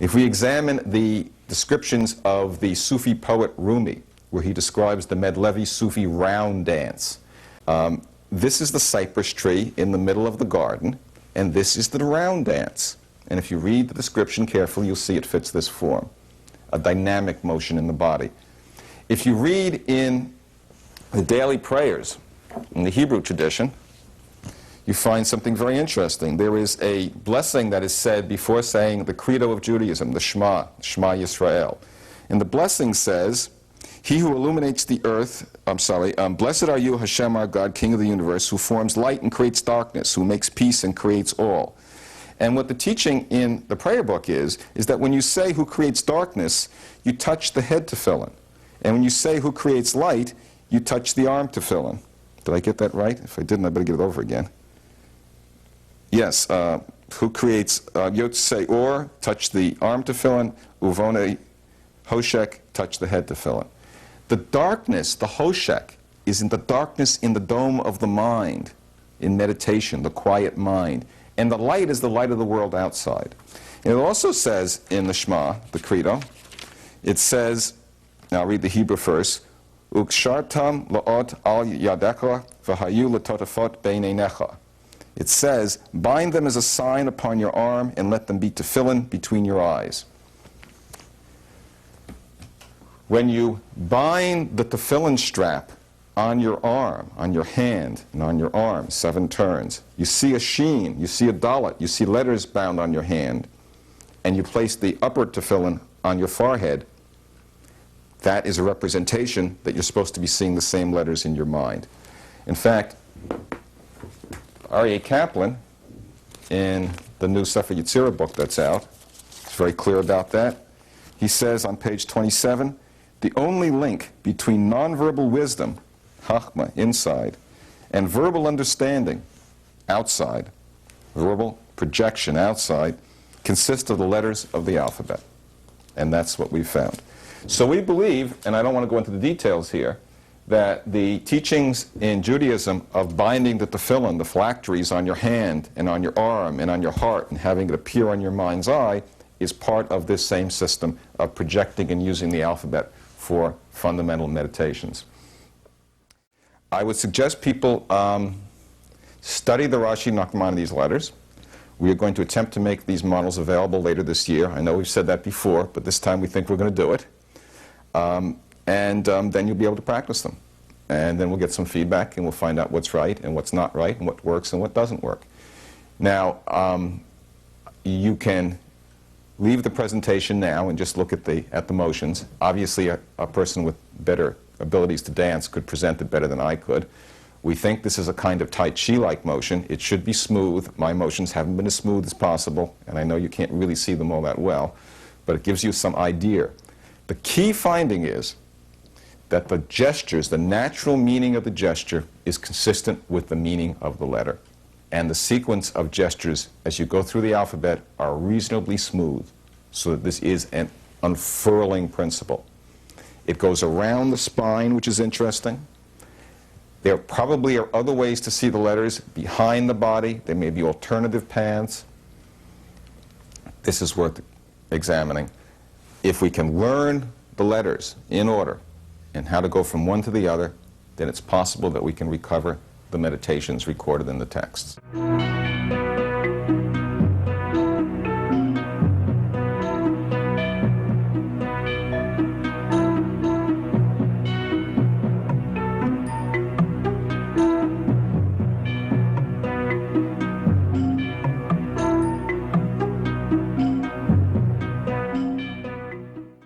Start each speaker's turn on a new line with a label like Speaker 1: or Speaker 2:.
Speaker 1: If we examine the descriptions of the Sufi poet Rumi, where he describes the Medlevi Sufi round dance, this is the cypress tree in the middle of the garden, and this is the round dance. And if you read the description carefully, you'll see it fits this form, a dynamic motion in the body. If you read in the daily prayers in the Hebrew tradition, you find something very interesting. There is a blessing that is said before saying the credo of Judaism, the Shema Yisrael. And the blessing says, "He who illuminates the earth," blessed are you, Hashem our God, King of the universe, who forms light and creates darkness, who makes peace and creates all. And what the teaching in the prayer book is that when you say who creates darkness, you touch the head tefillin. And when you say who creates light, you touch the arm tefillin. Did I get that right? If I didn't, I better get it over again. Yes, who creates, you say or, touch the arm tefillin, uvone hoshek, touch the head tefillin. The darkness, the hoshek, is in the darkness in the dome of the mind, in meditation, the quiet mind. And the light is the light of the world outside. And it also says in the Shema, the credo, it says, now I'll read the Hebrew first, Ukshartam la'ot al yadecha v'hayu l'totafot beineinecha. It says, bind them as a sign upon your arm and let them be tefillin between your eyes. When you bind the tefillin strap on your arm, on your hand, and on your arm, 7 turns, you see a sheen, you see a dalet, you see letters bound on your hand, and you place the upper tefillin on your forehead, that is a representation that you're supposed to be seeing the same letters in your mind. In fact, R.A. Kaplan, in the new Sefer Yetzirah book that's out, is very clear about that. He says on page 27, the only link between nonverbal wisdom, Chachma, inside, and verbal understanding, outside, verbal projection outside, consists of the letters of the alphabet. And that's what we've found. So we believe, and I don't want to go into the details here, that the teachings in Judaism of binding the tefillin, the phylacteries on your hand and on your arm and on your heart and having it appear on your mind's eye is part of this same system of projecting and using the alphabet for fundamental meditations. I would suggest people study the Rashi Nachmanides letters. We are going to attempt to make these models available later this year. I know we've said that before, but this time we think we're going to do it. Then you'll be able to practice them. And then we'll get some feedback and we'll find out what's right and what's not right and what works and what doesn't work. Now, you can leave the presentation now and just look at the motions. Obviously, a person with better abilities to dance could present it better than I could. We think this is a kind of Tai Chi-like motion. It should be smooth. My motions haven't been as smooth as possible, and I know you can't really see them all that well, but it gives you some idea. The key finding is that the gestures, the natural meaning of the gesture, is consistent with the meaning of the letter. And the sequence of gestures as you go through the alphabet are reasonably smooth, so that this is an unfurling principle. It goes around the spine, which is interesting. There probably are other ways to see the letters behind the body. There may be alternative paths. This is worth examining. If we can learn the letters in order and how to go from one to the other, then it's possible that we can recover the meditations recorded in the texts.